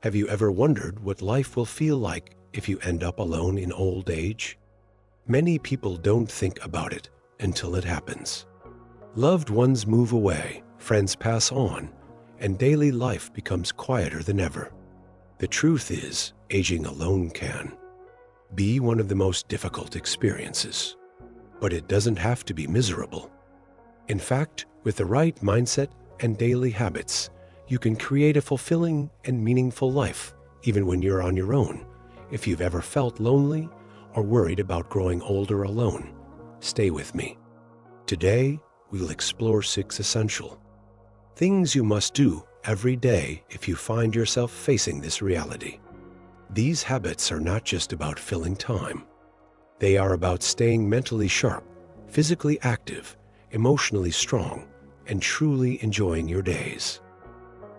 Have you ever wondered what life will feel like if you end up alone in old age? Many people don't think about it until it happens. Loved ones move away, friends pass on, and daily life becomes quieter than ever. The truth is, aging alone can be one of the most difficult experiences. But it doesn't have to be miserable. In fact, with the right mindset and daily habits, you can create a fulfilling and meaningful life, even when you're on your own. If you've ever felt lonely or worried about growing older alone, stay with me. Today, we'll explore 6 essential things you must do every day if you find yourself facing this reality. These habits are not just about filling time. They are about staying mentally sharp, physically active, emotionally strong, and truly enjoying your days.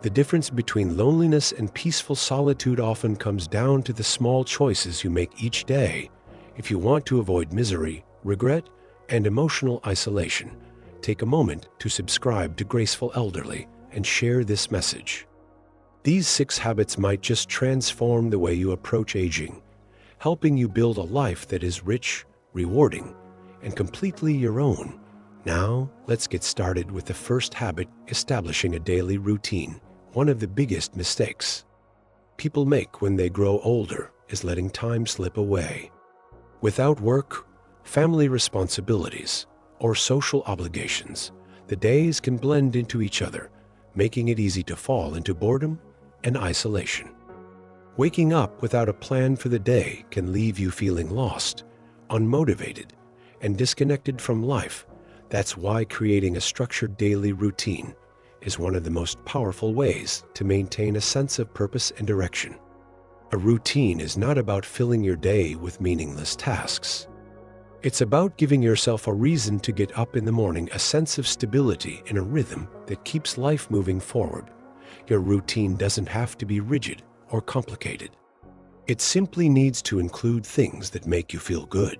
The difference between loneliness and peaceful solitude often comes down to the small choices you make each day. If you want to avoid misery, regret, and emotional isolation, take a moment to subscribe to Graceful Elderly and share this message. These 6 habits might just transform the way you approach aging, helping you build a life that is rich, rewarding, and completely your own. Now, let's get started with the first habit: establishing a daily routine. One of the biggest mistakes people make when they grow older is letting time slip away. Without work, family responsibilities, or social obligations, the days can blend into each other, making it easy to fall into boredom and isolation. Waking up without a plan for the day can leave you feeling lost, unmotivated, and disconnected from life. That's why creating a structured daily routine is one of the most powerful ways to maintain a sense of purpose and direction. A routine is not about filling your day with meaningless tasks. It's about giving yourself a reason to get up in the morning, a sense of stability and a rhythm that keeps life moving forward. Your routine doesn't have to be rigid or complicated. It simply needs to include things that make you feel good,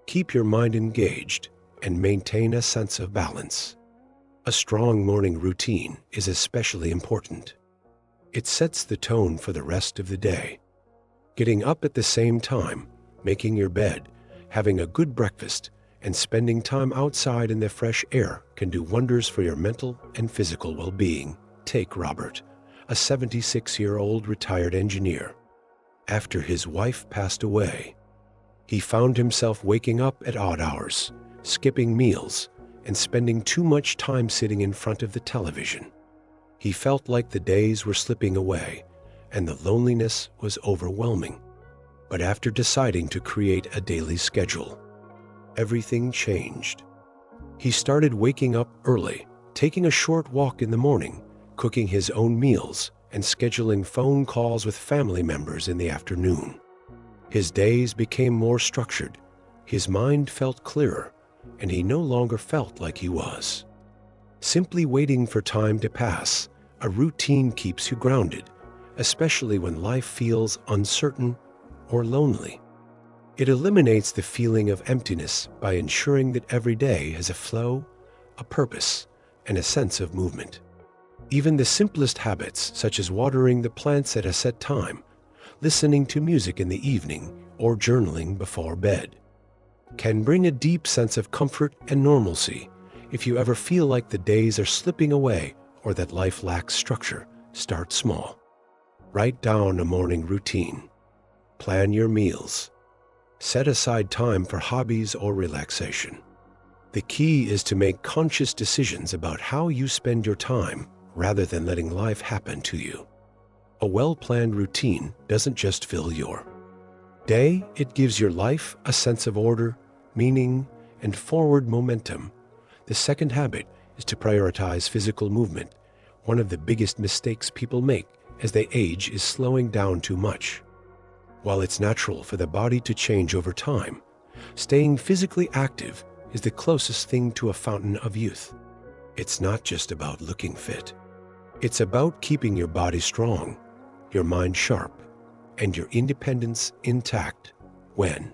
keep your mind engaged, and maintain a sense of balance. A strong morning routine is especially important. It sets the tone for the rest of the day. Getting up at the same time, making your bed, having a good breakfast, and spending time outside in the fresh air can do wonders for your mental and physical well-being. Take Robert, a 76-year-old retired engineer. After his wife passed away, he found himself waking up at odd hours, skipping meals, and spending too much time sitting in front of the television. He felt like the days were slipping away, and the loneliness was overwhelming. But after deciding to create a daily schedule, everything changed. He started waking up early, taking a short walk in the morning, cooking his own meals, and scheduling phone calls with family members in the afternoon. His days became more structured, his mind felt clearer, and he no longer felt like he was simply waiting for time to pass. A routine keeps you grounded, especially when life feels uncertain or lonely. It eliminates the feeling of emptiness by ensuring that every day has a flow, a purpose, and a sense of movement. Even the simplest habits, such as watering the plants at a set time, listening to music in the evening, or journaling before bed, can bring a deep sense of comfort and normalcy. If you ever feel like the days are slipping away or that life lacks structure, start small. Write down a morning routine. Plan your meals. Set aside time for hobbies or relaxation. The key is to make conscious decisions about how you spend your time rather than letting life happen to you. A well-planned routine doesn't just fill your day, it gives your life a sense of order, meaning, and forward momentum. The second habit is to prioritize physical movement. One of the biggest mistakes people make as they age is slowing down too much. While it's natural for the body to change over time, staying physically active is the closest thing to a fountain of youth. It's not just about looking fit. It's about keeping your body strong, your mind sharp, and your independence intact. When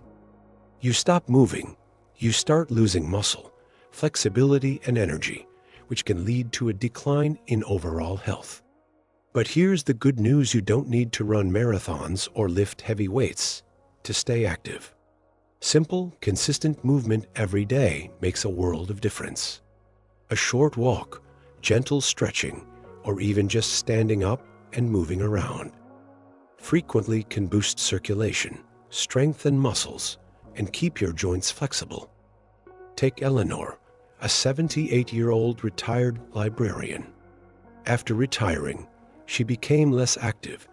you stop moving, you start losing muscle, flexibility, and energy, which can lead to a decline in overall health. But here's the good news: you don't need to run marathons or lift heavy weights to stay active. Simple, consistent movement every day makes a world of difference. A short walk, gentle stretching, or even just standing up and moving around frequently can boost circulation, strengthen muscles, and keep your joints flexible. Take Eleanor, a 78-year-old retired librarian. After retiring, she became less active,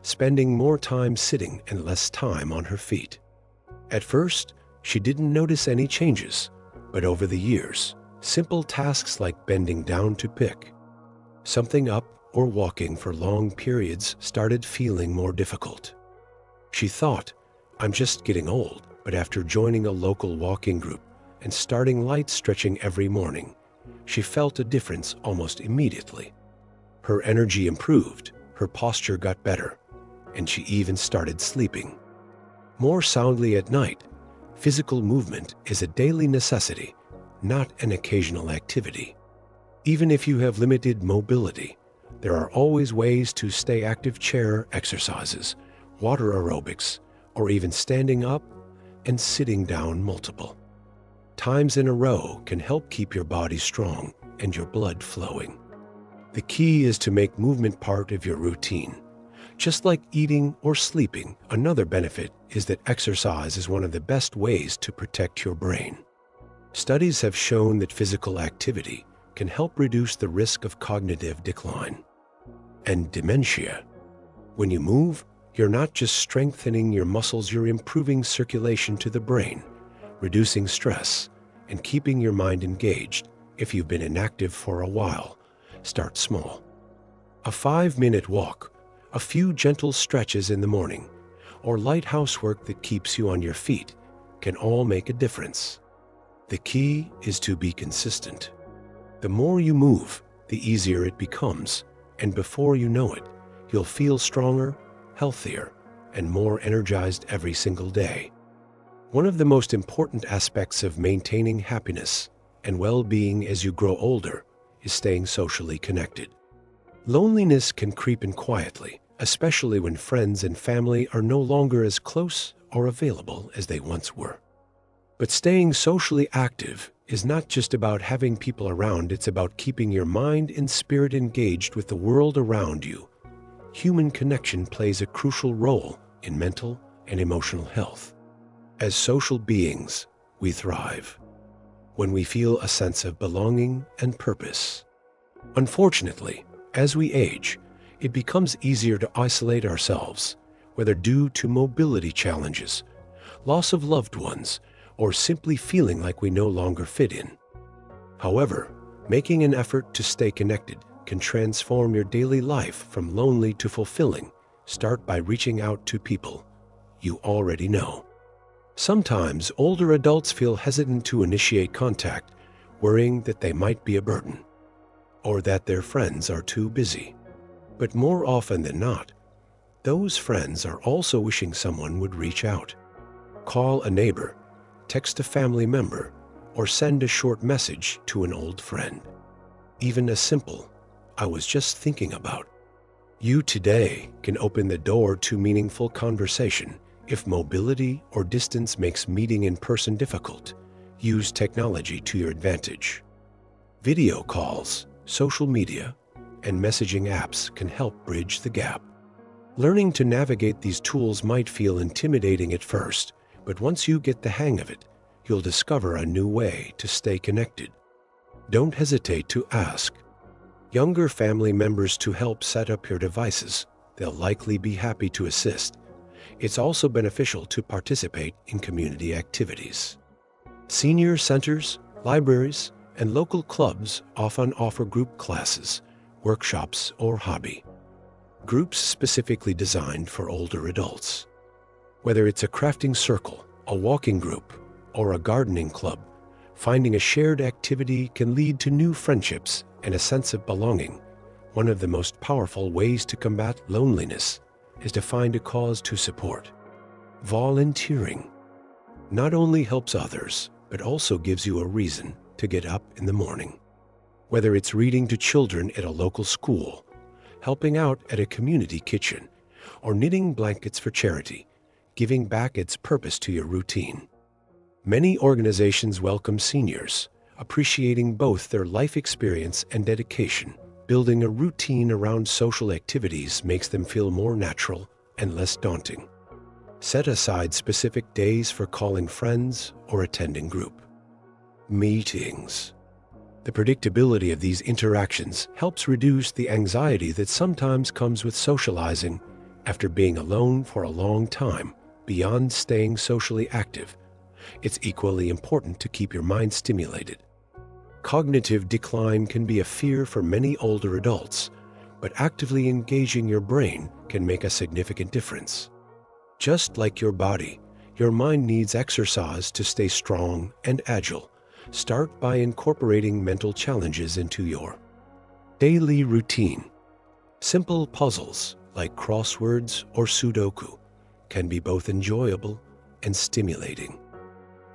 spending more time sitting and less time on her feet. At first, she didn't notice any changes, but over the years, simple tasks like bending down to pick something up or walking for long periods started feeling more difficult. She thought, "I'm just getting old," but after joining a local walking group and starting light stretching every morning, she felt a difference almost immediately. Her energy improved, her posture got better, and she even started sleeping more soundly at night. Physical movement is a daily necessity, not an occasional activity. Even if you have limited mobility, there are always ways to stay active: chair exercises, water aerobics, or even standing up and sitting down multiple times in a row can help keep your body strong and your blood flowing. The key is to make movement part of your routine. Just like eating or sleeping, another benefit is that exercise is one of the best ways to protect your brain. Studies have shown that physical activity can help reduce the risk of cognitive decline and dementia. When you move, you're not just strengthening your muscles, you're improving circulation to the brain, reducing stress, and keeping your mind engaged. If you've been inactive for a while, start small. A 5-minute walk, a few gentle stretches in the morning, or light housework that keeps you on your feet can all make a difference. The key is to be consistent. The more you move, the easier it becomes, and before you know it, you'll feel stronger, healthier, and more energized every single day. One of the most important aspects of maintaining happiness and well-being as you grow older is staying socially connected. Loneliness can creep in quietly, especially when friends and family are no longer as close or available as they once were. But staying socially active is not just about having people around, it's about keeping your mind and spirit engaged with the world around you. Human connection plays a crucial role in mental and emotional health. As social beings, we thrive when we feel a sense of belonging and purpose. Unfortunately, as we age, it becomes easier to isolate ourselves, whether due to mobility challenges, loss of loved ones, or simply feeling like we no longer fit in. However, making an effort to stay connected can transform your daily life from lonely to fulfilling. Start by reaching out to people you already know. Sometimes older adults feel hesitant to initiate contact, worrying that they might be a burden or that their friends are too busy. But more often than not, those friends are also wishing someone would reach out. Call a neighbor, text a family member, or send a short message to an old friend. Even a simple, "I was just thinking about you today," can open the door to meaningful conversation. If mobility or distance makes meeting in person difficult, use technology to your advantage. Video calls, social media, and messaging apps can help bridge the gap. Learning to navigate these tools might feel intimidating at first, but once you get the hang of it, you'll discover a new way to stay connected. Don't hesitate to ask younger family members to help set up your devices. They'll likely be happy to assist. It's also beneficial to participate in community activities. Senior centers, libraries, and local clubs often offer group classes, workshops, or hobby groups specifically designed for older adults. Whether it's a crafting circle, a walking group, or a gardening club, finding a shared activity can lead to new friendships and a sense of belonging. One of the most powerful ways to combat loneliness is to find a cause to support. Volunteering not only helps others, but also gives you a reason to get up in the morning. Whether it's reading to children at a local school, helping out at a community kitchen, or knitting blankets for charity, giving back its purpose to your routine. Many organizations welcome seniors, appreciating both their life experience and dedication. Building a routine around social activities makes them feel more natural and less daunting. Set aside specific days for calling friends or attending group meetings. The predictability of these interactions helps reduce the anxiety that sometimes comes with socializing after being alone for a long time. Beyond staying socially active, it's equally important to keep your mind stimulated. Cognitive decline can be a fear for many older adults, but actively engaging your brain can make a significant difference. Just like your body, your mind needs exercise to stay strong and agile. Start by incorporating mental challenges into your daily routine. Simple puzzles like crosswords or Sudoku can be both enjoyable and stimulating.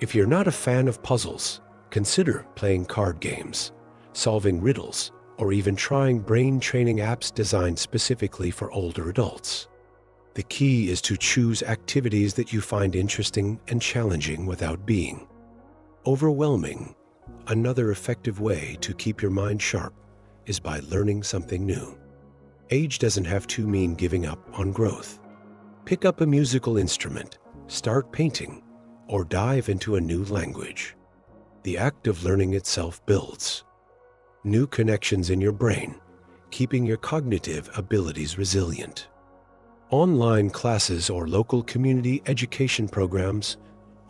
If you're not a fan of puzzles, consider playing card games, solving riddles, or even trying brain training apps designed specifically for older adults. The key is to choose activities that you find interesting and challenging without being overwhelming. Another effective way to keep your mind sharp is by learning something new. Age doesn't have to mean giving up on growth. Pick up a musical instrument, start painting, or dive into a new language. The act of learning itself builds new connections in your brain, keeping your cognitive abilities resilient. Online classes or local community education programs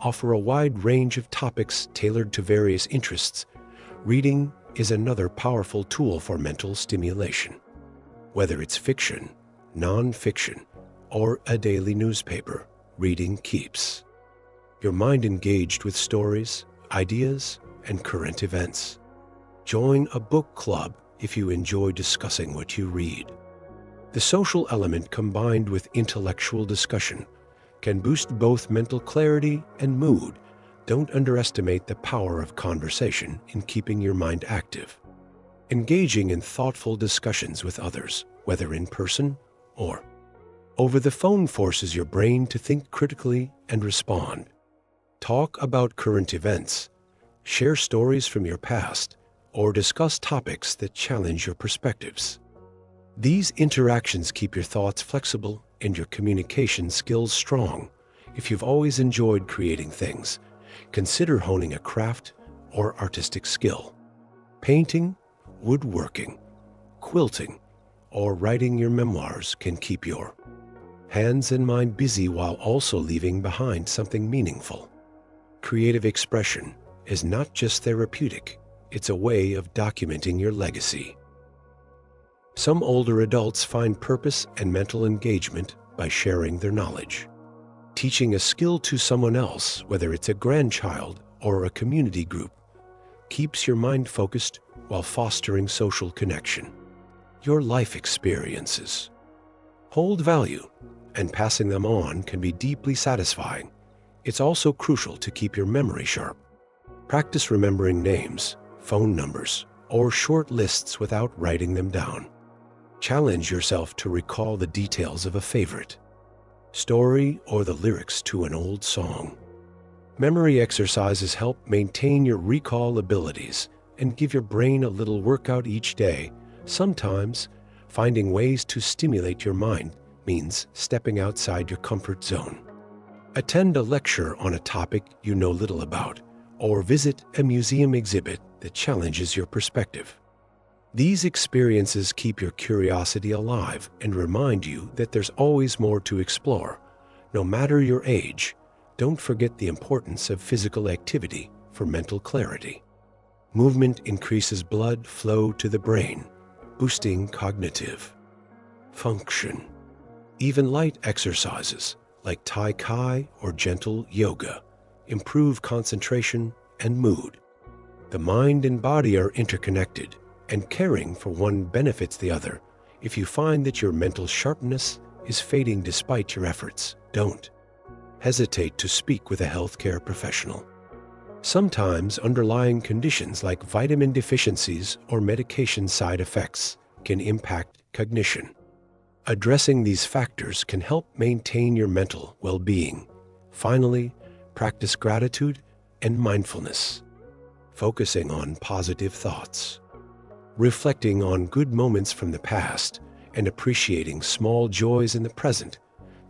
offer a wide range of topics tailored to various interests. Reading is another powerful tool for mental stimulation. Whether it's fiction, non-fiction, or a daily newspaper, reading keeps your mind engaged with stories, ideas, and current events. Join a book club if you enjoy discussing what you read. The social element combined with intellectual discussion can boost both mental clarity and mood. Don't underestimate the power of conversation in keeping your mind active. Engaging in thoughtful discussions with others, whether in person or over the phone, forces your brain to think critically and respond. Talk about current events, share stories from your past, or discuss topics that challenge your perspectives. These interactions keep your thoughts flexible and your communication skills strong. If you've always enjoyed creating things, consider honing a craft or artistic skill. Painting, woodworking, quilting, or writing your memoirs can keep your hands and mind busy while also leaving behind something meaningful. Creative expression is not just therapeutic, it's a way of documenting your legacy. Some older adults find purpose and mental engagement by sharing their knowledge. Teaching a skill to someone else, whether it's a grandchild or a community group, keeps your mind focused while fostering social connection. Your life experiences hold value, and passing them on can be deeply satisfying. It's also crucial to keep your memory sharp. Practice remembering names, phone numbers, or short lists without writing them down. Challenge yourself to recall the details of a favorite story or the lyrics to an old song. Memory exercises help maintain your recall abilities and give your brain a little workout each day. Sometimes, finding ways to stimulate your mind means stepping outside your comfort zone. Attend a lecture on a topic you know little about, or visit a museum exhibit that challenges your perspective. These experiences keep your curiosity alive and remind you that there's always more to explore. No matter your age, don't forget the importance of physical activity for mental clarity. Movement increases blood flow to the brain, boosting cognitive function. Even light exercises like Tai Chi or gentle yoga improve concentration and mood. The mind and body are interconnected, and caring for one benefits the other. If you find that your mental sharpness is fading despite your efforts, don't hesitate to speak with a healthcare professional. Sometimes underlying conditions like vitamin deficiencies or medication side effects can impact cognition. Addressing these factors can help maintain your mental well-being. Finally, practice gratitude and mindfulness, focusing on positive thoughts, reflecting on good moments from the past, and appreciating small joys in the present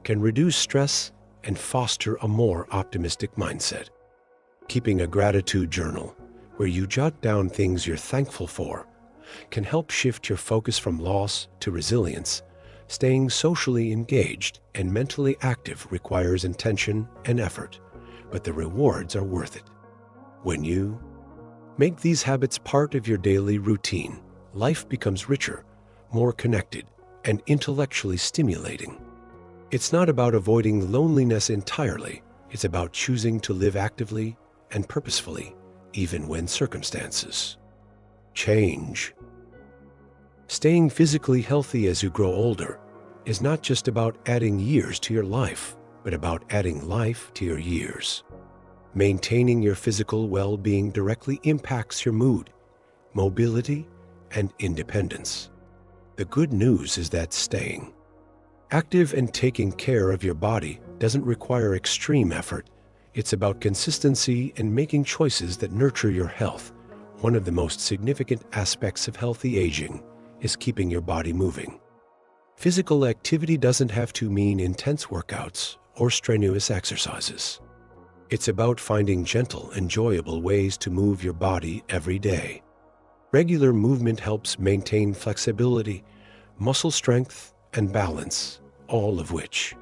can reduce stress and foster a more optimistic mindset. Keeping a gratitude journal where you jot down things you're thankful for can help shift your focus from loss to resilience. Staying socially engaged and mentally active requires intention and effort, but the rewards are worth it. When you make these habits part of your daily routine, life becomes richer, more connected, and intellectually stimulating. It's not about avoiding loneliness entirely. It's about choosing to live actively and purposefully, even when circumstances change. Staying physically healthy as you grow older is not just about adding years to your life, but about adding life to your years. Maintaining your physical well-being directly impacts your mood, mobility, and independence. The good news is that staying active and taking care of your body doesn't require extreme effort. It's about consistency and making choices that nurture your health. One of the most significant aspects of healthy aging is keeping your body moving. Physical activity doesn't have to mean intense workouts or strenuous exercises. It's about finding gentle, enjoyable ways to move your body every day. Regular movement helps maintain flexibility, muscle strength, and balance, all of which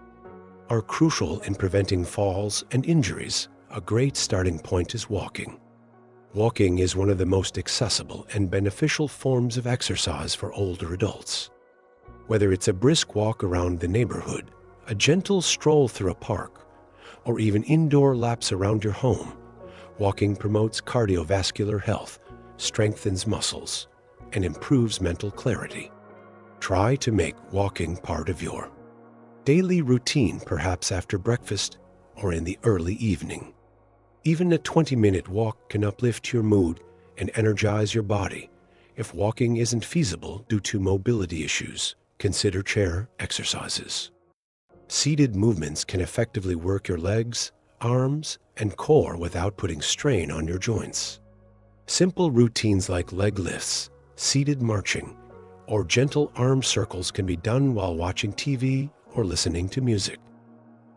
are crucial in preventing falls and injuries. A great starting point is walking. Walking is one of the most accessible and beneficial forms of exercise for older adults. Whether it's a brisk walk around the neighborhood, a gentle stroll through a park, or even indoor laps around your home, walking promotes cardiovascular health, strengthens muscles, and improves mental clarity. Try to make walking part of your daily routine, perhaps after breakfast or in the early evening. Even a 20-minute walk can uplift your mood and energize your body. If walking isn't feasible due to mobility issues, consider chair exercises. Seated movements can effectively work your legs, arms, and core without putting strain on your joints. Simple routines like leg lifts, seated marching, or gentle arm circles can be done while watching TV or listening to music.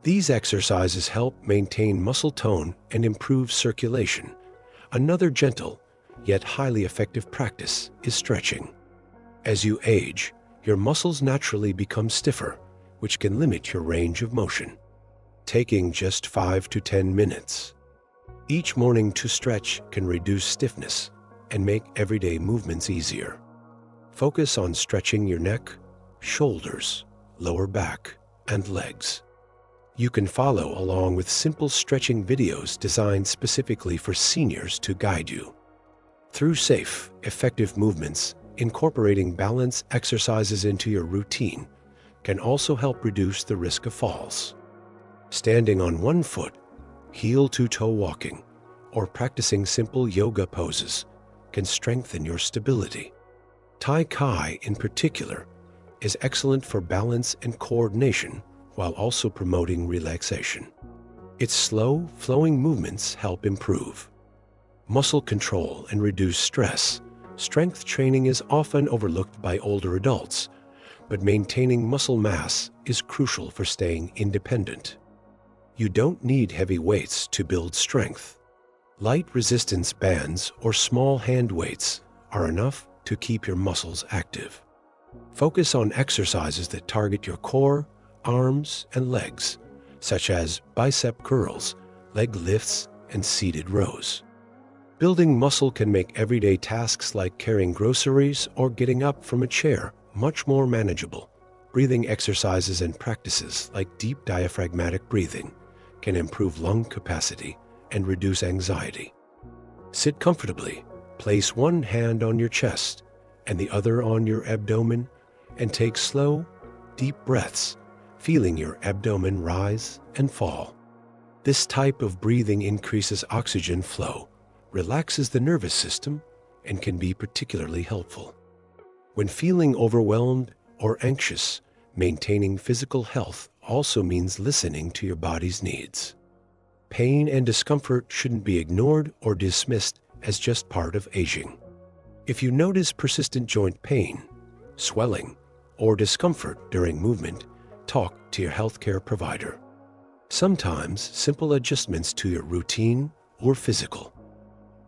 These exercises help maintain muscle tone and improve circulation. Another gentle, yet highly effective practice is stretching. As you age, your muscles naturally become stiffer, which can limit your range of motion. Taking just 5 to 10 minutes each morning to stretch can reduce stiffness and make everyday movements easier. Focus on stretching your neck, shoulders, lower back, and legs. You can follow along with simple stretching videos designed specifically for seniors to guide you through safe, effective movements. Incorporating balance exercises into your routine can also help reduce the risk of falls. Standing on one foot, heel-to-toe walking, or practicing simple yoga poses can strengthen your stability. Tai Chi, in particular, is excellent for balance and coordination while also promoting relaxation. Its slow, flowing movements help improve muscle control and reduce stress. Strength training is often overlooked by older adults, but maintaining muscle mass is crucial for staying independent. You don't need heavy weights to build strength. Light resistance bands or small hand weights are enough to keep your muscles active. Focus on exercises that target your core, arms, and legs, such as bicep curls, leg lifts, and seated rows. Building muscle can make everyday tasks like carrying groceries or getting up from a chair much more manageable. Breathing exercises and practices like deep diaphragmatic breathing can improve lung capacity and reduce anxiety. Sit comfortably, place one hand on your chest and the other on your abdomen, and take slow, deep breaths, feeling your abdomen rise and fall. This type of breathing increases oxygen flow, relaxes the nervous system, and can be particularly helpful when feeling overwhelmed or anxious, maintaining physical health also means listening to your body's needs. Pain and discomfort shouldn't be ignored or dismissed as just part of aging. If you notice persistent joint pain, swelling, or discomfort during movement, talk to your healthcare provider. Sometimes simple adjustments to your routine or physical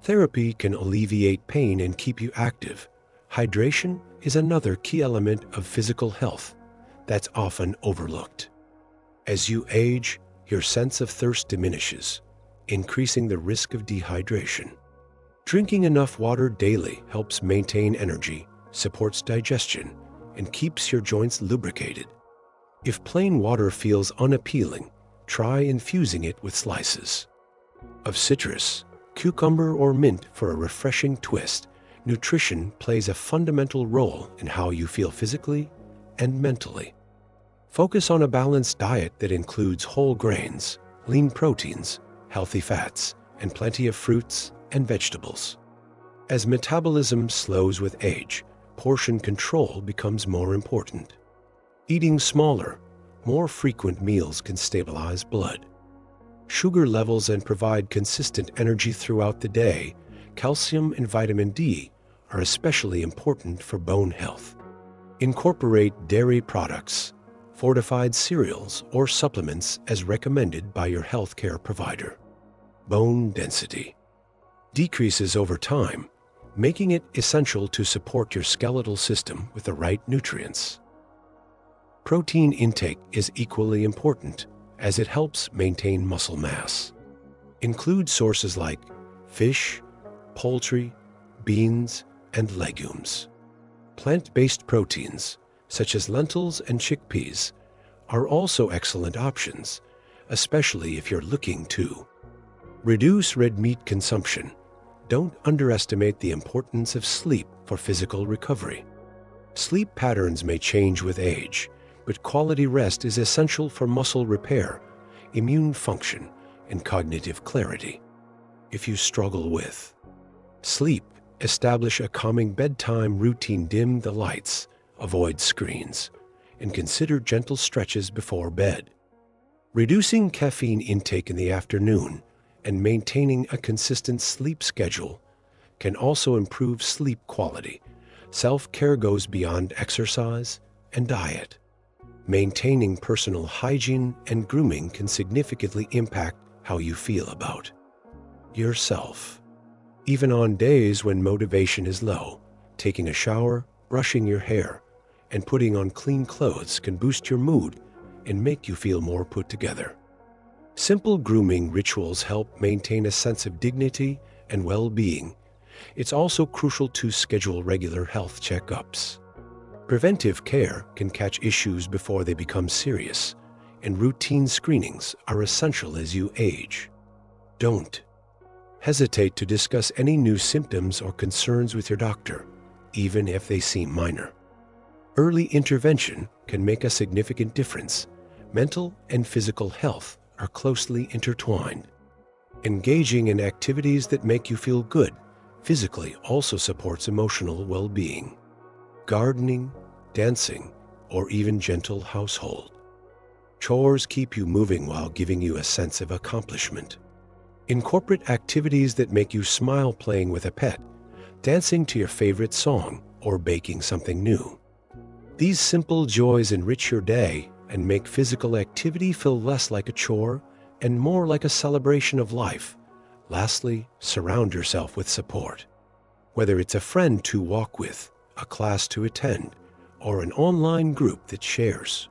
therapy can alleviate pain and keep you active. Hydration is another key element of physical health that's often overlooked. As you age, your sense of thirst diminishes, increasing the risk of dehydration. Drinking enough water daily helps maintain energy, supports digestion, and keeps your joints lubricated. If plain water feels unappealing, try infusing it with slices of citrus, cucumber, or mint for a refreshing twist. Nutrition plays a fundamental role in how you feel physically and mentally. Focus on a balanced diet that includes whole grains, lean proteins, healthy fats, and plenty of fruits and vegetables. As metabolism slows with age, portion control becomes more important. Eating smaller, more frequent meals can stabilize blood sugar levels and provide consistent energy throughout the day. Calcium and vitamin D are especially important for bone health. Incorporate dairy products, fortified cereals, or supplements as recommended by your healthcare provider. Bone density decreases over time, making it essential to support your skeletal system with the right nutrients. Protein intake is equally important as it helps maintain muscle mass. Include sources like fish, poultry, beans, and legumes. Plant-based proteins, such as lentils and chickpeas, are also excellent options, especially if you're looking to reduce red meat consumption. Don't underestimate the importance of sleep for physical recovery. Sleep patterns may change with age, but quality rest is essential for muscle repair, immune function, and cognitive clarity. If you struggle with sleep, establish a calming bedtime routine. Dim the lights, avoid screens, and consider gentle stretches before bed. Reducing caffeine intake in the afternoon and maintaining a consistent sleep schedule can also improve sleep quality. Self-care goes beyond exercise and diet. Maintaining personal hygiene and grooming can significantly impact how you feel about yourself. Even on days when motivation is low, taking a shower, brushing your hair, and putting on clean clothes can boost your mood and make you feel more put together. Simple grooming rituals help maintain a sense of dignity and well-being. It's also crucial to schedule regular health checkups. Preventive care can catch issues before they become serious, and routine screenings are essential as you age. Don't hesitate to discuss any new symptoms or concerns with your doctor, even if they seem minor. Early intervention can make a significant difference. Mental and physical health are closely intertwined. Engaging in activities that make you feel good physically also supports emotional well-being. Gardening, dancing, or even gentle household chores keep you moving while giving you a sense of accomplishment. Incorporate activities that make you smile, playing with a pet, dancing to your favorite song, or baking something new. These simple joys enrich your day and make physical activity feel less like a chore and more like a celebration of life. Lastly, surround yourself with support. Whether it's a friend to walk with, a class to attend, or an online group that shares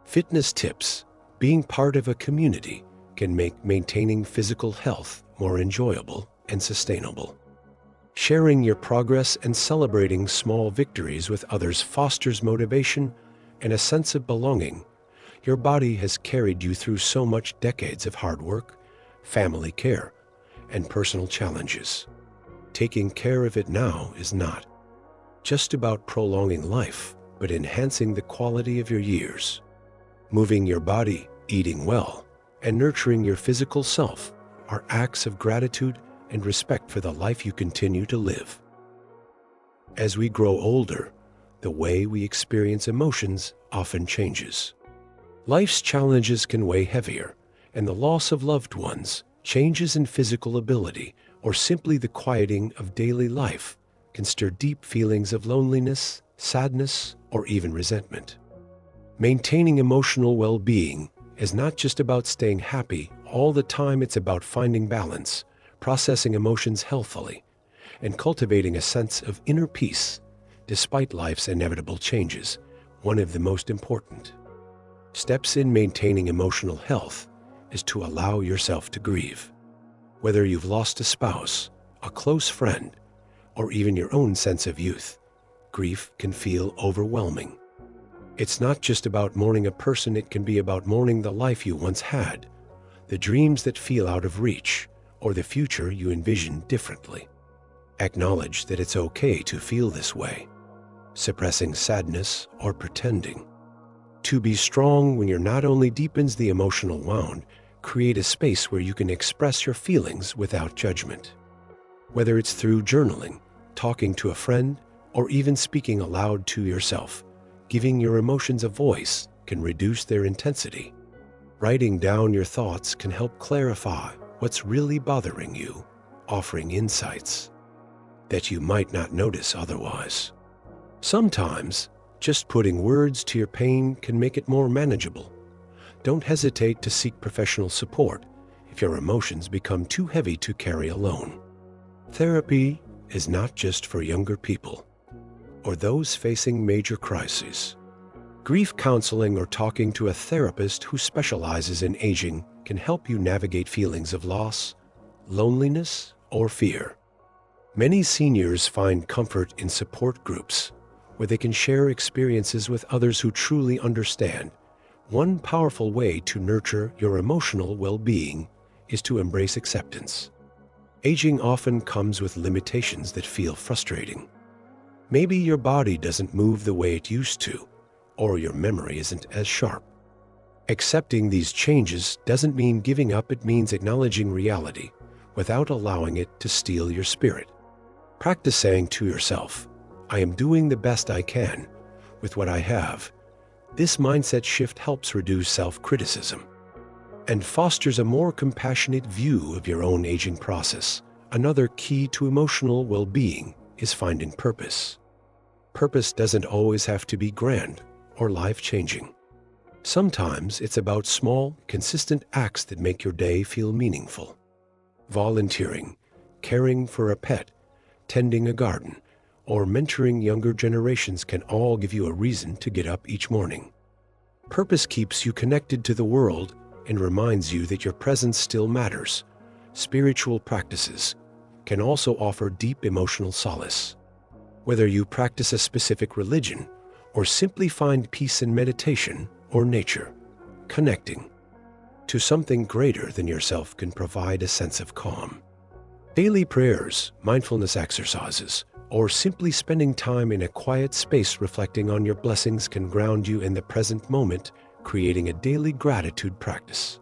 fitness tips, being part of a community can make maintaining physical health more enjoyable and sustainable. Sharing your progress and celebrating small victories with others fosters motivation and a sense of belonging. Your body has carried you through so much decades of hard work, family care, and personal challenges. Taking care of it now is not just about prolonging life, but enhancing the quality of your years. Moving your body, eating well, and nurturing your physical self are acts of gratitude and respect for the life you continue to live. As we grow older, the way we experience emotions often changes. Life's challenges can weigh heavier, and the loss of loved ones, changes in physical ability, or simply the quieting of daily life can stir deep feelings of loneliness, sadness, or even resentment. Maintaining emotional well-being is not just about staying happy all the time, it's about finding balance, processing emotions healthfully, and cultivating a sense of inner peace despite life's inevitable changes. One of the most important steps in maintaining emotional health is to allow yourself to grieve. Whether you've lost a spouse, a close friend, or even your own sense of youth, grief can feel overwhelming. It's not just about mourning a person, it can be about mourning the life you once had, the dreams that feel out of reach, or the future you envision differently. Acknowledge that it's okay to feel this way. Suppressing sadness or pretending to be strong when you're not only deepens the emotional wound, create a space where you can express your feelings without judgment. Whether it's through journaling, talking to a friend, or even speaking aloud to yourself, giving your emotions a voice can reduce their intensity. Writing down your thoughts can help clarify what's really bothering you, offering insights that you might not notice otherwise. Sometimes, just putting words to your pain can make it more manageable. Don't hesitate to seek professional support if your emotions become too heavy to carry alone. Therapy is not just for younger people or those facing major crises. Grief counseling or talking to a therapist who specializes in aging can help you navigate feelings of loss, loneliness, or fear. Many seniors find comfort in support groups where they can share experiences with others who truly understand. One powerful way to nurture your emotional well-being is to embrace acceptance. Aging often comes with limitations that feel frustrating. Maybe your body doesn't move the way it used to, or your memory isn't as sharp. Accepting these changes doesn't mean giving up, it means acknowledging reality without allowing it to steal your spirit. Practice saying to yourself, "I am doing the best I can with what I have." This mindset shift helps reduce self-criticism and fosters a more compassionate view of your own aging process. Another key to emotional well-being is finding purpose. Purpose doesn't always have to be grand or life-changing. Sometimes it's about small, consistent acts that make your day feel meaningful. Volunteering, caring for a pet, tending a garden, or mentoring younger generations can all give you a reason to get up each morning. Purpose keeps you connected to the world and reminds you that your presence still matters. Spiritual practices can also offer deep emotional solace. Whether you practice a specific religion or simply find peace in meditation or nature, connecting to something greater than yourself can provide a sense of calm. Daily prayers, mindfulness exercises, or simply spending time in a quiet space reflecting on your blessings can ground you in the present moment. Creating a daily gratitude practice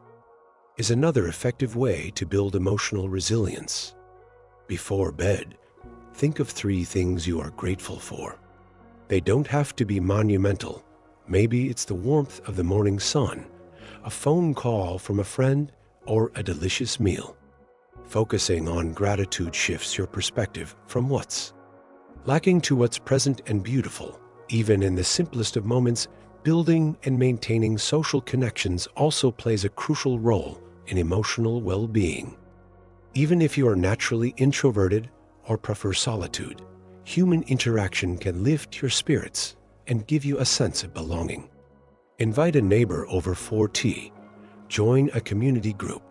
is another effective way to build emotional resilience. Before bed, think of 3 things you are grateful for. They don't have to be monumental. Maybe it's the warmth of the morning sun, a phone call from a friend, or a delicious meal. Focusing on gratitude shifts your perspective from what's lacking to what's present and beautiful. Even in the simplest of moments, building and maintaining social connections also plays a crucial role in emotional well-being. Even if you are naturally introverted or prefer solitude, human interaction can lift your spirits and give you a sense of belonging. Invite a neighbor over for tea, join a community group,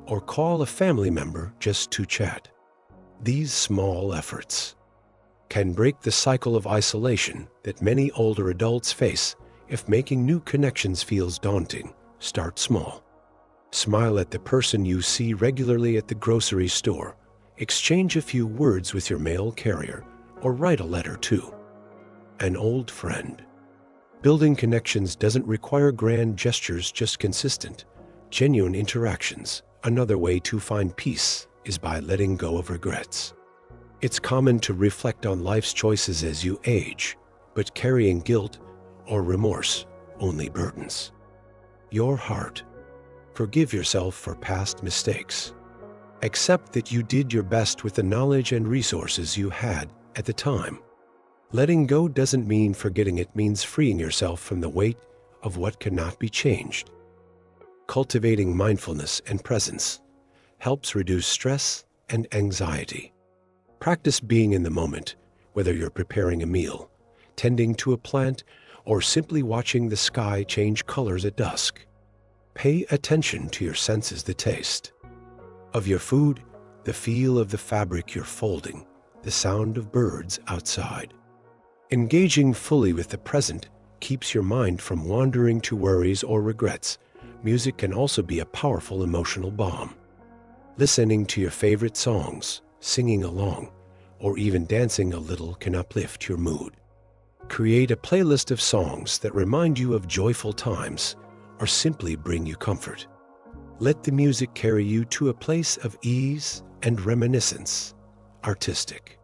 or call a family member just to chat. These small efforts can break the cycle of isolation that many older adults face. If making new connections feels daunting, start small. Smile at the person you see regularly at the grocery store, exchange a few words with your mail carrier, or write a letter to an old friend. Building connections doesn't require grand gestures, just consistent, genuine interactions. Another way to find peace is by letting go of regrets. It's common to reflect on life's choices as you age, but carrying guilt or remorse only burdens your heart. Forgive yourself for past mistakes. Accept that you did your best with the knowledge and resources you had at the time. Letting go doesn't mean forgetting, it means freeing yourself from the weight of what cannot be changed. Cultivating mindfulness and presence helps reduce stress and anxiety. Practice being in the moment, whether you're preparing a meal, tending to a plant, or simply watching the sky change colors at dusk. Pay attention to your senses, the taste of your food, the feel of the fabric you're folding, the sound of birds outside. Engaging fully with the present keeps your mind from wandering to worries or regrets. Music can also be a powerful emotional balm. Listening to your favorite songs, singing along, or even dancing a little can uplift your mood. Create a playlist of songs that remind you of joyful times or simply bring you comfort. Let the music carry you to a place of ease and reminiscence. Artistic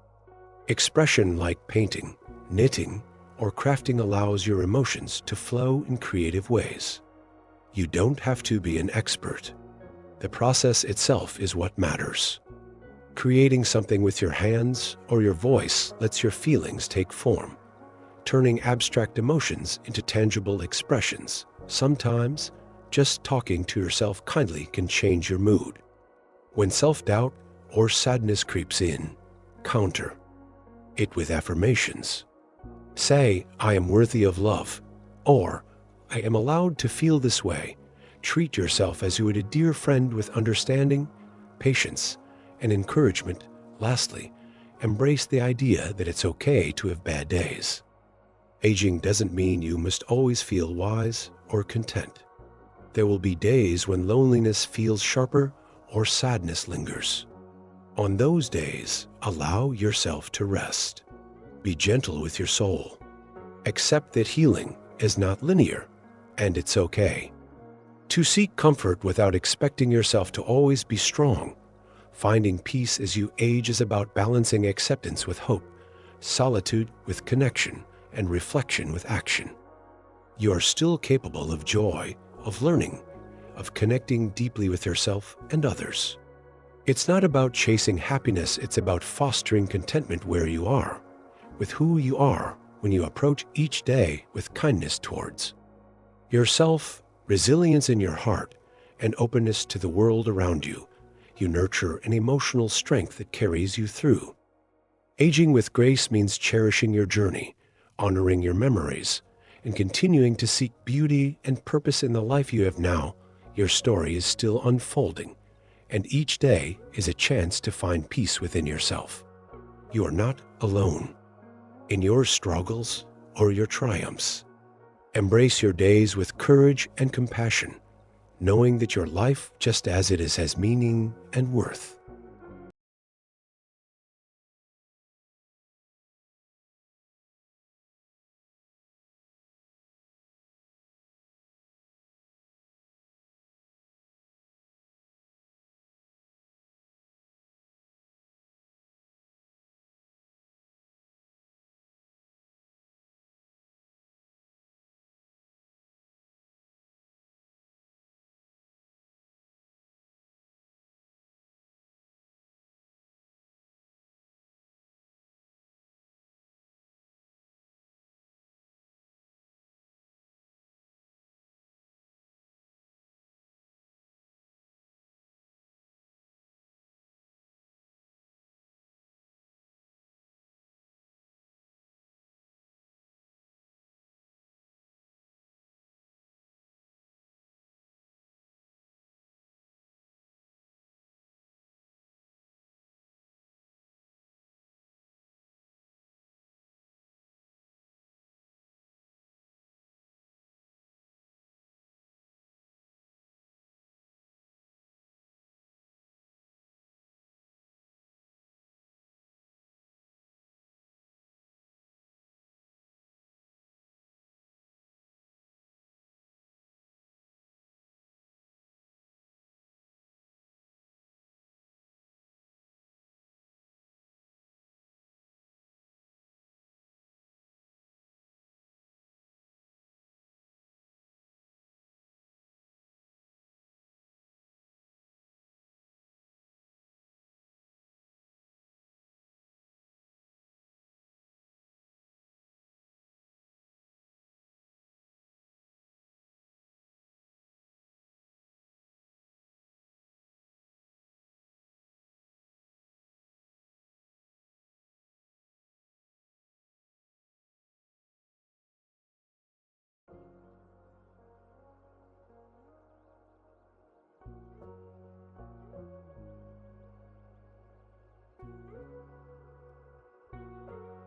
expression like painting, knitting, or crafting allows your emotions to flow in creative ways. You don't have to be an expert. The process itself is what matters. Creating something with your hands or your voice lets your feelings take form, turning abstract emotions into tangible expressions. Sometimes, just talking to yourself kindly can change your mood. When self-doubt or sadness creeps in, counter it with affirmations. Say, "I am worthy of love," or "I am allowed to feel this way." Treat yourself as you would a dear friend with understanding, patience, and encouragement. Lastly, embrace the idea that it's okay to have bad days. Aging doesn't mean you must always feel wise or content. There will be days when loneliness feels sharper or sadness lingers. On those days, allow yourself to rest. Be gentle with your soul. Accept that healing is not linear, and it's okay to seek comfort without expecting yourself to always be strong. Finding peace as you age is about balancing acceptance with hope, solitude with connection, and reflection with action. You are still capable of joy, of learning, of connecting deeply with yourself and others. It's not about chasing happiness, it's about fostering contentment where you are, with who you are when you approach each day with kindness towards yourself, resilience in your heart, and openness to the world around you. You nurture an emotional strength that carries you through. Aging with grace means cherishing your journey, honoring your memories, and continuing to seek beauty and purpose in the life you have now. Your story is still unfolding, and each day is a chance to find peace within yourself. You are not alone in your struggles or your triumphs. Embrace your days with courage and compassion, knowing that your life, just as it is, has meaning and worth.